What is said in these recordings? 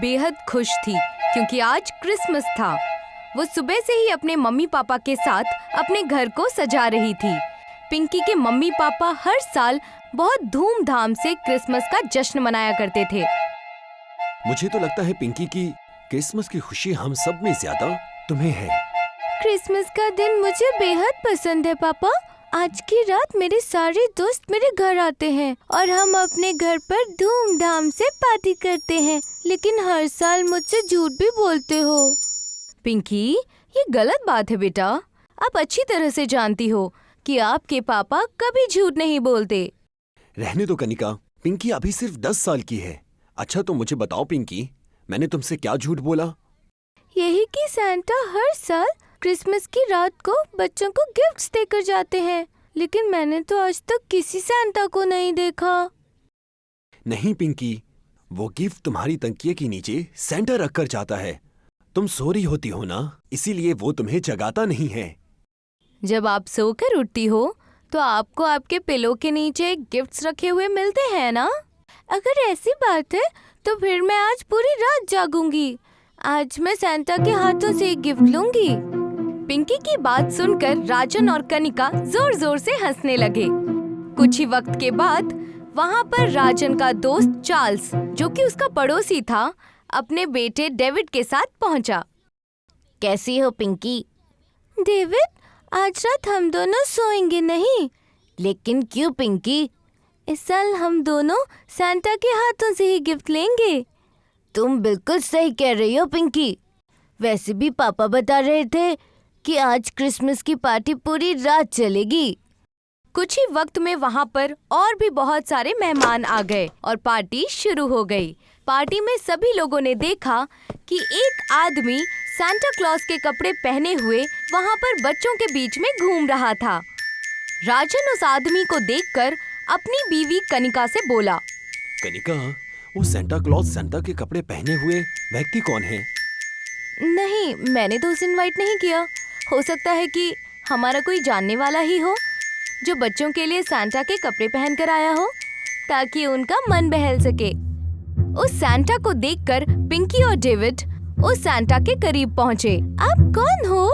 बेहद खुश थी क्योंकि आज क्रिसमस था। वो सुबह से ही अपने मम्मी पापा के साथ अपने घर को सजा रही थी। पिंकी के मम्मी पापा हर साल बहुत धूमधाम से क्रिसमस का जश्न मनाया करते थे। मुझे तो लगता है पिंकी की क्रिसमस की खुशी हम सब में ज्यादा तुम्हें है। क्रिसमस का दिन मुझे बेहद पसंद है पापा। आज की रात मेरे सारे दोस्त मेरे घर आते हैं और हम अपने घर पर धूमधाम से पार्टी करते हैं, लेकिन हर साल मुझसे झूठ भी बोलते हो। पिंकी, ये गलत बात है बेटा। आप अच्छी तरह से जानती हो कि आपके पापा कभी झूठ नहीं बोलते। रहने दो कनिका, पिंकी अभी सिर्फ 10 साल की है। अच्छा तो मुझे बताओ पिंकी, मैंने तुमसे क्या झूठ बोला? यही कि सैंटा हर साल क्रिसमस की रात को बच्चों को गिफ्ट्स देकर जाते हैं, लेकिन मैंने तो आज तक किसी सैंटा को नहीं देखा। नहीं पिंकी, वो गिफ्ट तुम्हारी तकिए के नीचे सेंटा रख कर जाता है। तुम सो रही होती हो ना, इसीलिए वो तुम्हें जगाता नहीं है। जब आप सोकर उठती हो तो आपको आपके पिलो के नीचे गिफ्ट्स रखे हुए मिलते हैं ना? अगर ऐसी बात है तो फिर मैं आज पूरी रात जागूंगी। आज मैं सैंटा के हाथों से एक गिफ्ट लूंगी। पिंकी की बात सुनकर राजन और कनिका जोर जोर से हंसने लगे। कुछ ही वक्त के बाद वहाँ पर राजन का दोस्त चार्ल्स, जो कि उसका पड़ोसी था, अपने बेटे डेविड के साथ पहुँचा। कैसी हो पिंकी? डेविड, आज रात हम दोनों सोएंगे नहीं। लेकिन क्यों पिंकी? इस साल हम दोनों सैंटा के हाथों से ही गिफ्ट लेंगे। तुम बिल्कुल सही कह रही हो पिंकी। वैसे भी पापा बता रहे थे कि आज क्रिसमस की पार्टी पूरी रात चलेगी। कुछ ही वक्त में वहाँ पर और भी बहुत सारे मेहमान आ गए और पार्टी शुरू हो गई। पार्टी में सभी लोगों ने देखा कि एक आदमी सांता क्लॉज के कपड़े पहने हुए वहाँ पर बच्चों के बीच में घूम रहा था। राजन उस आदमी को देखकर अपनी बीवी कनिका से बोला, कनिका, वो सेंटा क्लॉज सेंटा के कपड़े पहने हुए व्यक्ति कौन है? नहीं, मैंने तो उसे इनवाइट नहीं किया। हो सकता है कि हमारा कोई जानने वाला ही हो जो बच्चों के लिए सांता के कपड़े पहनकर आया हो ताकि उनका मन बहल सके। उस सांता को देखकर पिंकी और डेविड उस सांता के करीब पहुँचे। आप कौन हो?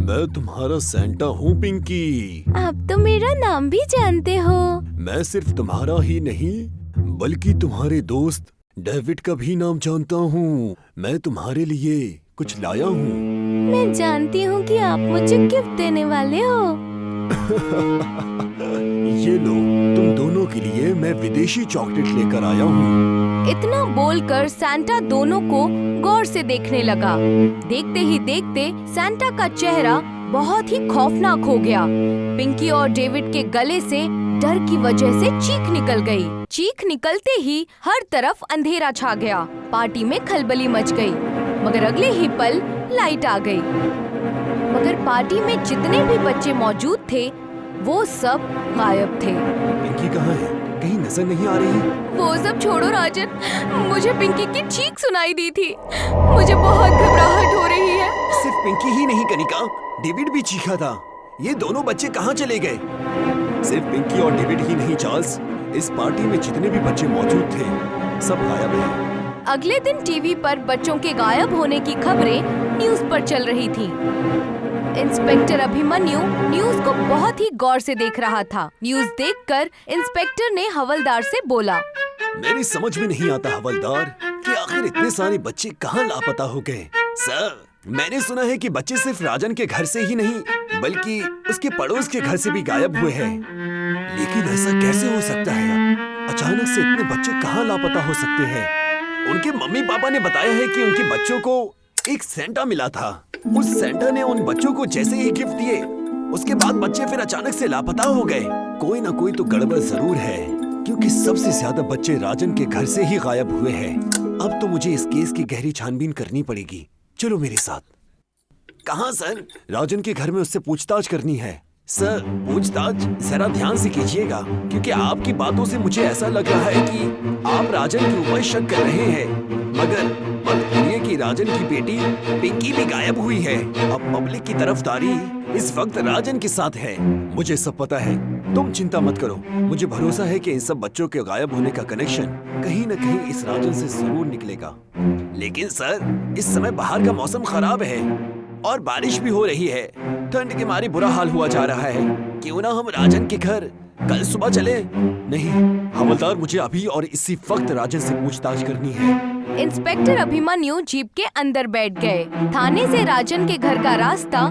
मैं तुम्हारा सेंटा हूँ पिंकी। आप तो मेरा नाम भी जानते हो। मैं सिर्फ तुम्हारा ही नहीं बल्कि तुम्हारे दोस्त डेविड का भी नाम जानता हूँ। मैं तुम्हारे लिए कुछ लाया हूँ। मैं जानती हूँ कि आप मुझे गिफ्ट देने वाले हो। ये लो, तुम दोनों के लिए मैं विदेशी चॉकलेट लेकर आया हूँ। इतना बोलकर सैंटा दोनों को गौर से देखने लगा। देखते ही देखते सैंटा का चेहरा बहुत ही खौफनाक हो गया। पिंकी और डेविड के गले से डर की वजह से चीख निकल गई। चीख निकलते ही हर तरफ अंधेरा छा गया। पार्टी में खलबली मच गई, मगर अगले ही पल लाइट आ गई। मगर पार्टी में जितने भी बच्चे मौजूद थे वो सब गायब थे। पिंकी कहाँ है? कहीं नजर नहीं आ रही। वो सब छोड़ो राजन, मुझे पिंकी की चीख सुनाई दी थी। मुझे बहुत घबराहट हो रही है। सिर्फ पिंकी ही नहीं कनिका, डेविड भी चीखा था। ये दोनों बच्चे कहाँ चले गए? सिर्फ पिंकी और डेविड ही नहीं चार्ल्स, इस पार्टी में जितने भी बच्चे मौजूद थे सब गायब हैं। अगले दिन टीवी पर बच्चों के गायब होने की खबरें न्यूज पर चल रही थी। इंस्पेक्टर अभिमन्यु न्यूज को बहुत ही गौर से देख रहा था। न्यूज देखकर इंस्पेक्टर ने हवलदार से बोला, मेरी समझ में नहीं आता हवलदार कि आखिर इतने सारे बच्चे कहाँ लापता हो गए। सर, मैंने सुना है कि बच्चे सिर्फ राजन के घर से ही नहीं बल्कि उसके पड़ोस के घर से भी गायब हुए हैं। लेकिन ऐसा कैसे हो सकता है? अचानक से इतने बच्चे कहाँ लापता हो सकते हैं? उनके मम्मी पापा ने बताया है कि उनके बच्चों को एक सेंटा मिला था। उस सेंटा ने उन बच्चों को जैसे ही गिफ्ट दिए उसके बाद बच्चे फिर अचानक से लापता हो गए। कोई ना कोई तो गड़बड़ जरूर है, क्योंकि सबसे ज्यादा बच्चे राजन के घर से ही गायब हुए हैं। अब तो मुझे इस केस की गहरी छानबीन करनी पड़ेगी। चलो मेरे साथ। कहाँ सर? राजन के घर में उससे पूछताछ करनी है। सर, पूछताछ जरा ध्यान से कीजिएगा, क्योंकि आपकी बातों से मुझे ऐसा लग रहा है कि आप राजन के ऊपर शक कर रहे हैं। मगर मत भूलिए कि राजन की बेटी पिंकी भी गायब हुई है। अब पब्लिक की तरफदारी इस वक्त राजन के साथ है। मुझे सब पता है, तुम चिंता मत करो। मुझे भरोसा है कि इन सब बच्चों के गायब होने का कनेक्शन कहीं न कहीं इस राजन से जरूर निकलेगा। लेकिन सर, इस समय बाहर का मौसम खराब है और बारिश भी हो रही है। ठंड के मारे बुरा हाल हुआ जा रहा है। क्यों ना हम राजन के घर कल सुबह चले? नहीं हवलदार, मुझे अभी और इसी वक्त राजन से पूछताछ करनी है। इंस्पेक्टर अभिमन्यु जीप के अंदर बैठ गए। थाने से राजन के घर का रास्ता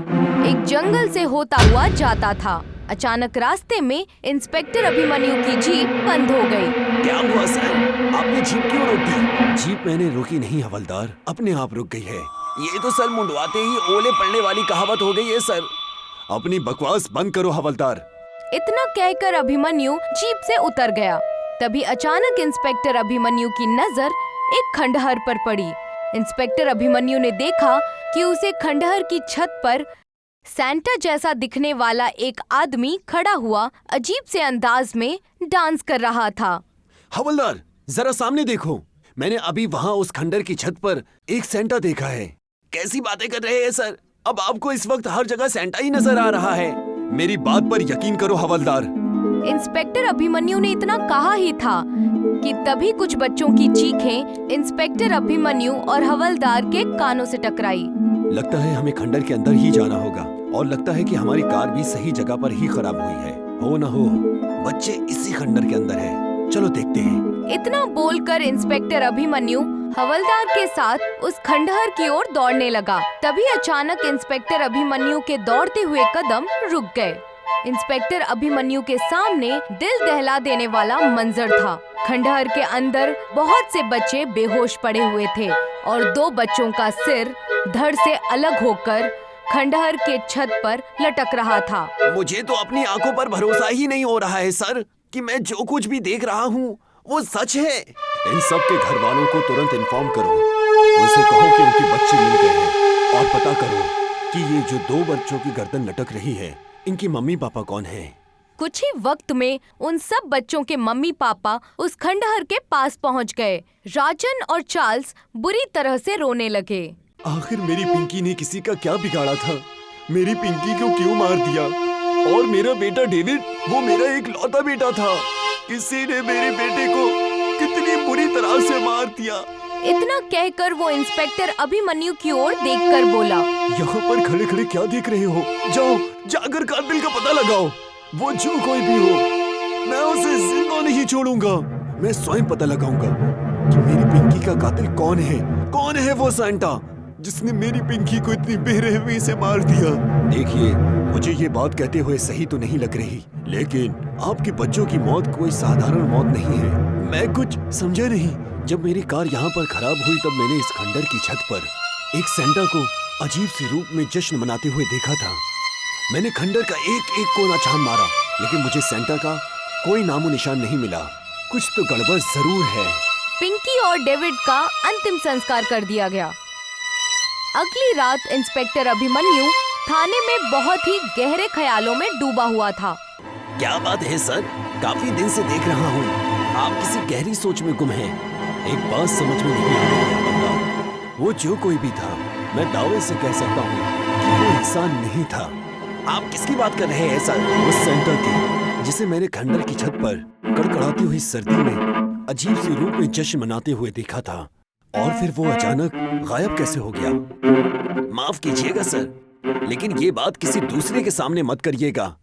एक जंगल से होता हुआ जाता था। अचानक रास्ते में इंस्पेक्टर अभिमन्यु की जीप बंद हो गई। क्या हुआ सर? आपने जीप क्यों रोक दी? जीप मैंने रोकी नहीं हवलदार, अपने आप रुक गई है। ये तो सर मुंडवाते ही ओले पड़ने वाली कहावत हो गई है सर। अपनी बकवास बंद करो हवलदार। इतना कहकर अभिमन्यु जीप से उतर गया। तभी अचानक इंस्पेक्टर अभिमन्यु की नजर एक खंडहर पर पड़ी। इंस्पेक्टर अभिमन्यु ने देखा कि उसे खंडहर की छत पर सैंटा जैसा दिखने वाला एक आदमी खड़ा हुआ अजीब से अंदाज में डांस कर रहा था। हवलदार, जरा सामने देखो। मैंने अभी वहाँ उस खंडर की छत पर एक सैंटा देखा है। कैसी बातें कर रहे हैं सर? अब आपको इस वक्त हर जगह सैंटा ही नजर आ रहा है। मेरी बात पर यकीन करो हवलदार। इंस्पेक्टर अभिमन्यु ने इतना कहा ही था कि तभी कुछ बच्चों की चीखें इंस्पेक्टर अभिमन्यु और हवलदार के कानों से टकराई। लगता है हमें खंडर के अंदर ही जाना होगा, और लगता है कि हमारी कार भी सही जगह पर ही खराब हुई है। हो न हो बच्चे इसी खंडर के अंदर है। चलो देखते हैं। इतना बोलकर इंस्पेक्टर अभिमन्यु हवलदार के साथ उस खंडहर की ओर दौड़ने लगा। तभी अचानक इंस्पेक्टर अभिमन्यु के दौड़ते हुए कदम रुक गए। इंस्पेक्टर अभिमन्यु के सामने दिल दहला देने वाला मंजर था। खंडहर के अंदर बहुत से बच्चे बेहोश पड़े हुए थे और दो बच्चों का सिर धड़ से अलग होकर खंडहर के छत पर लटक रहा था। मुझे तो अपनी आंखों पर भरोसा ही नहीं हो रहा है सर, कि मैं जो कुछ भी देख रहा हूँ वो सच है। इन सब के घर वालों को तुरंत इन्फॉर्म करो। उनसे कहो कि उनके बच्चे मिल गए हैं, और पता करो कि ये जो दो बच्चों की गर्दन लटक रही है, इनकी मम्मी पापा कौन है। कुछ ही वक्त में उन सब बच्चों के मम्मी पापा उस खंडहर के पास पहुंच गए। राजन और चार्ल्स बुरी तरह से रोने लगे। आखिर मेरी पिंकी ने किसी का क्या बिगाड़ा था? मेरी पिंकी को क्यों मार दिया? और मेरा बेटा डेविड, वो मेरा एक लौता बेटा था। किसी ने मेरे बेटे को कितनी बुरी तरह से मार दिया। इतना कहकर वो इंस्पेक्टर अभिमन्यु की ओर देखकर बोला, यहाँ पर खड़े खड़े क्या देख रहे हो? जाओ जाकर कातिल का पता लगाओ। वो जो कोई भी हो, मैं उसे जिंदा नहीं छोड़ूंगा। मैं स्वयं पता लगाऊंगा कि मेरी पिंकी का कातिल कौन है। कौन है वो सैंटा जिसने मेरी पिंकी को इतनी बेरहमी से मार दिया? देखिए, मुझे ये बात कहते हुए सही तो नहीं लग रही, लेकिन आपके बच्चों की मौत कोई साधारण मौत नहीं है। मैं कुछ समझा नहीं। जब मेरी कार यहाँ पर खराब हुई तब मैंने इस खंडर की छत पर एक सैंटा को अजीब सी रूप में जश्न मनाते हुए देखा था। मैंने खंडर का एक एक कोना छान मारा, लेकिन मुझे सैंटा का कोई नामो निशान नहीं मिला। कुछ तो गड़बड़ जरूर है। पिंकी और डेविड का अंतिम संस्कार कर दिया गया। अगली रात इंस्पेक्टर अभिमन्यु थाने में बहुत ही गहरे ख्यालों में डूबा हुआ था। क्या बात है सर? काफी दिन से देख रहा हूँ आप किसी गहरी सोच में गुम हैं। एक बात समझ में नहीं आ रही है, वो जो कोई भी था, मैं दावे से कह सकता हूँ कि वो इंसान नहीं था। आप किसकी बात कर रहे हैं सर? उस सैंटा की जिसे मैंने खंडर की छत पर कड़कड़ाती हुई सर्दी में अजीब सी रूप में जश्न मनाते हुए देखा था, और फिर वो अचानक गायब कैसे हो गया? माफ कीजिएगा सर, लेकिन ये बात किसी दूसरे के सामने मत करिएगा,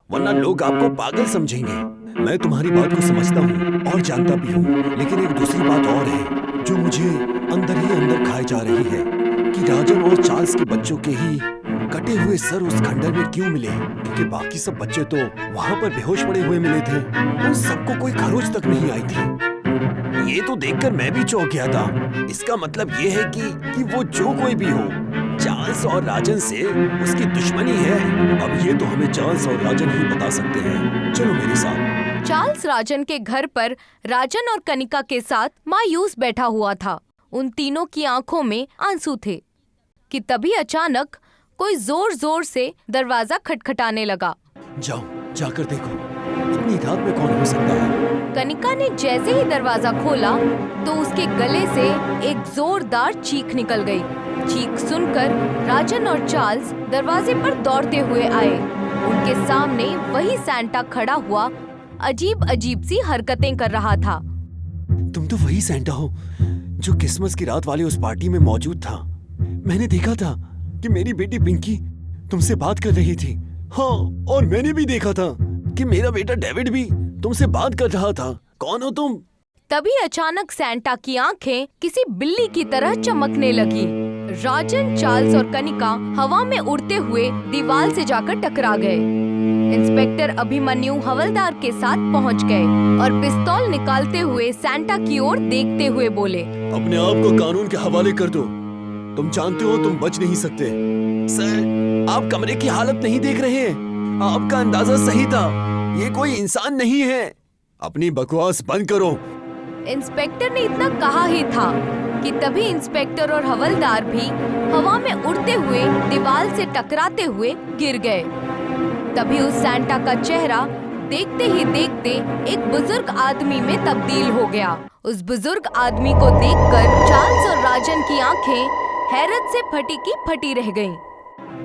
वरना लोग आपको पागल समझेंगे। मैं तुम्हारी बात को समझता हूँ और जानता भी हूँ, लेकिन एक दूसरी बात और है जो मुझे अंदर ही अंदर खाई जा रही है कि राजन और चार्ल्स के बच्चों के ही कटे हुए सर उस खंडर में क्यों मिले? क्योंकि बाकी सब बच्चे तो वहाँ पर बेहोश पड़े हुए मिले थे। उन सबको कोई खरोच तक नहीं आई थी। ये तो देखकर मैं भी चौंक गया था। इसका मतलब ये है कि वो जो कोई भी हो, चार्ल्स और राजन से उसकी दुश्मनी है। अब ये तो हमें चार्ल्स और राजन ही बता सकते हैं। चलो मेरे साथ। चार्ल्स राजन के घर पर राजन और कनिका के साथ मायूस बैठा हुआ था। उन तीनों की आंखों में आंसू थे कि तभी अचानक कोई जोर जोर से दरवाजा खटखटाने लगा। जाओ, जाकर देखो इतनी रात में कौन हो सकता है। कनिका ने जैसे ही दरवाजा खोला तो उसके गले से एक जोरदार चीख निकल गई। चीख सुनकर राजन और चार्ल्स दरवाजे पर दौड़ते हुए आए। उनके सामने वही सैंटा खड़ा हुआ अजीब अजीब सी हरकतें कर रहा था। तुम तो वही सैंटा हो जो क्रिसमस की रात वाले उस पार्टी में मौजूद था। मैंने देखा था कि मेरी बेटी पिंकी तुमसे बात कर रही थी। हाँ, और मैंने भी देखा था कि मेरा बेटा डेविड भी तुमसे बात कर रहा था। कौन हो तुम? तभी अचानक सैंटा की आंखें किसी बिल्ली की तरह चमकने लगी। राजन, चार्ल्स और कनिका हवा में उड़ते हुए दीवार से जाकर टकरा गए। इंस्पेक्टर अभिमन्यु हवलदार के साथ पहुंच गए और पिस्तौल निकालते हुए सैंटा की ओर देखते हुए बोले, अपने आप को कानून के हवाले कर दो। तुम जानते हो तुम बच नहीं सकते। सर, आप कमरे की हालत नहीं देख रहे हैं। आपका अंदाजा सही था, ये कोई इंसान नहीं है। अपनी बकवास बंद करो। इंस्पेक्टर ने इतना कहा ही था कि तभी इंस्पेक्टर और हवलदार भी हवा में उड़ते हुए दीवार से टकराते हुए गिर गए। तभी उस सैंटा का चेहरा देखते ही देखते एक बुजुर्ग आदमी में तब्दील हो गया। उस बुजुर्ग आदमी को देखकर चार्ल्स और राजन की आंखें हैरत से फटी की फटी रह गईं।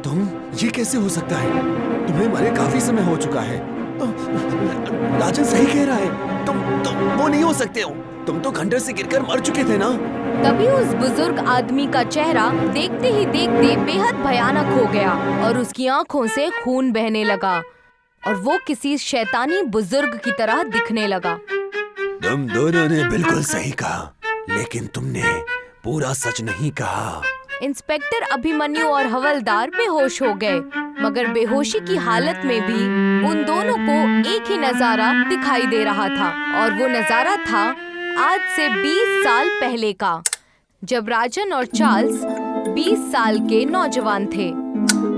तुम, ये कैसे हो सकता है? तुम्हें मरे काफी समय हो चुका है। राजन सही कह रहा है। तुम वो नहीं हो सकते हो। तुम तो खंडर से गिरकर मर चुके थे ना। तभी उस बुजुर्ग आदमी का चेहरा देखते ही देखते बेहद भयानक हो गया और उसकी आंखों से खून बहने लगा और वो किसी शैतानी बुजुर्ग की तरह दिखने लगा। तुम दोनों ने बिल्कुल सही कहा, लेकिन तुमने पूरा सच नहीं कहा। इंस्पेक्टर अभिमन्यु और हवलदार बेहोश हो गए, मगर बेहोशी की हालत में भी उन दोनों को एक ही नजारा दिखाई दे रहा था और वो नजारा था आज से 20 साल पहले का, जब राजन और चार्ल्स 20 साल के नौजवान थे।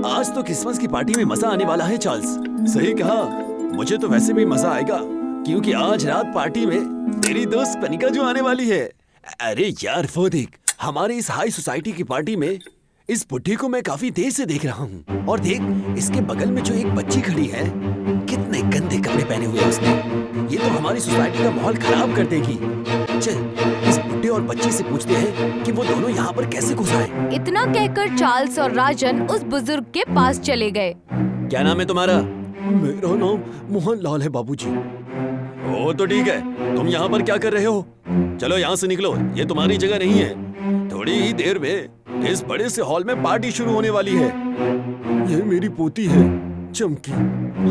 आज तो क्रिसमस की पार्टी में मजा आने वाला है चार्ल्स। सही कहा। मुझे तो वैसे भी मजा आएगा क्योंकि आज रात पार्टी में तेरी दोस्त कनिका जो आने वाली है। अरे यार, वो देख, हमारे इस हाई सोसाइटी की पार्टी में इस बुढ़ी को मैं काफी देर से देख रहा हूँ। और देख, इसके बगल में जो एक बच्ची खड़ी है, कितने गंदे कपड़े पहने हुए उसने। ये तो हमारी सोसाइटी का माहौल खराब कर देगी। चल, इस बुढ़े और बच्ची से पूछते हैं कि वो दोनों यहाँ पर कैसे घुस आए। इतना कहकर चार्ल्स और राजन उस बुजुर्ग के पास चले गए। क्या नाम है तुम्हारा? मेरा नाम मोहन लाल है बाबूजी। ओ तो ठीक है, तुम यहाँ पर क्या कर रहे हो? चलो यहाँ से निकलो, ये तुम्हारी जगह नहीं है। थोड़ी ही देर में इस बड़े से हॉल में पार्टी शुरू होने वाली है। ये मेरी पोती है चमकी।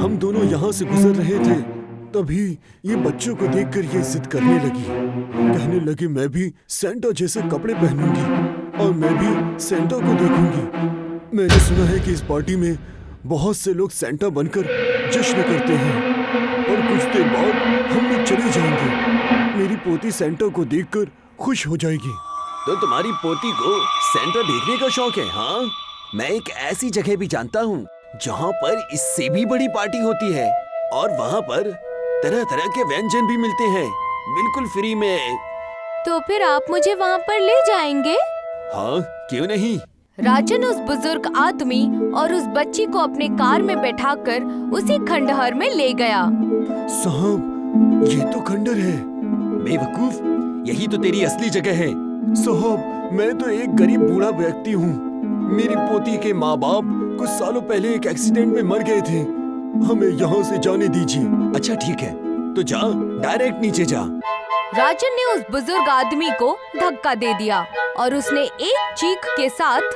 हम दोनों यहाँ से गुजर रहे थे, तभी ये बच्चों को देखकर ये जिद करने लगी। कहने लगी मैं भी सेंटा जैसे कपड़े पहनूंगी और मैं भी सेंटा को देखूंगी। मैंने सुना है कि इस पार्टी में बहुत से लोग सेंटा बनकर जश्न करते हैं और कुछ देर बाद हम लोग चले जाएंगे। मेरी पोती सेंटा को देखकर खुश हो जाएगी। तो तुम्हारी पोती को सेंटा देखने का शौक है? हाँ, मैं एक ऐसी जगह भी जानता हूँ जहाँ पर इससे भी बड़ी पार्टी होती है और वहाँ पर तरह तरह के व्यंजन भी मिलते हैं, बिल्कुल फ्री में। तो फिर आप मुझे वहाँ पर ले जाएंगे? हाँ, क्यों नहीं। राजन उस बुजुर्ग आदमी और उस बच्ची को अपने कार में बैठाकर उसी खंडहर में ले गया। साहब, ये तो खंडर है। बेवकूफ, यही तो तेरी असली जगह है। साहब, मैं तो एक गरीब बूढ़ा व्यक्ति हूँ। मेरी पोती के माँ बाप कुछ सालों पहले एक एक्सीडेंट में मर गए थे। हमें यहाँ से जाने दीजिए। अच्छा ठीक है, तो जा, डायरेक्ट नीचे जा। राजन ने उस बुजुर्ग आदमी को धक्का दे दिया और उसने एक चीख के साथ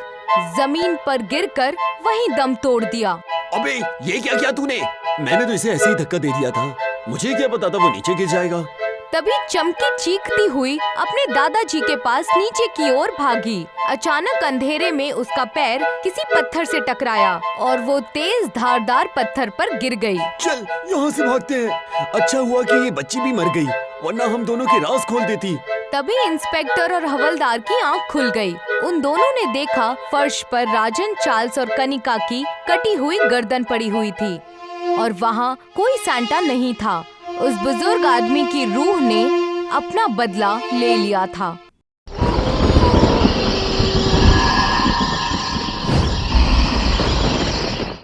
जमीन पर गिरकर वहीं दम तोड़ दिया। अबे, ये क्या किया तूने? मैंने तो इसे ऐसे ही धक्का दे दिया था। मुझे क्या पता था वो नीचे गिर जाएगा। तभी चमकी चीखती हुई अपने दादाजी के पास नीचे की ओर भागी। अचानक अंधेरे में उसका पैर किसी पत्थर से टकराया और वो तेज धारदार पत्थर पर गिर गई। चल, यहाँ से भागते हैं। अच्छा हुआ कि ये बच्ची भी मर गई, वरना हम दोनों की राज खोल देती। तभी इंस्पेक्टर और हवलदार की आंख खुल गई। उन दोनों ने देखा फर्श पर राजन, चार्ल्स और कनिका की कटी हुई गर्दन पड़ी हुई थी और वहाँ कोई सैंटा नहीं था। उस बुजुर्ग आदमी की रूह ने अपना बदला ले लिया था।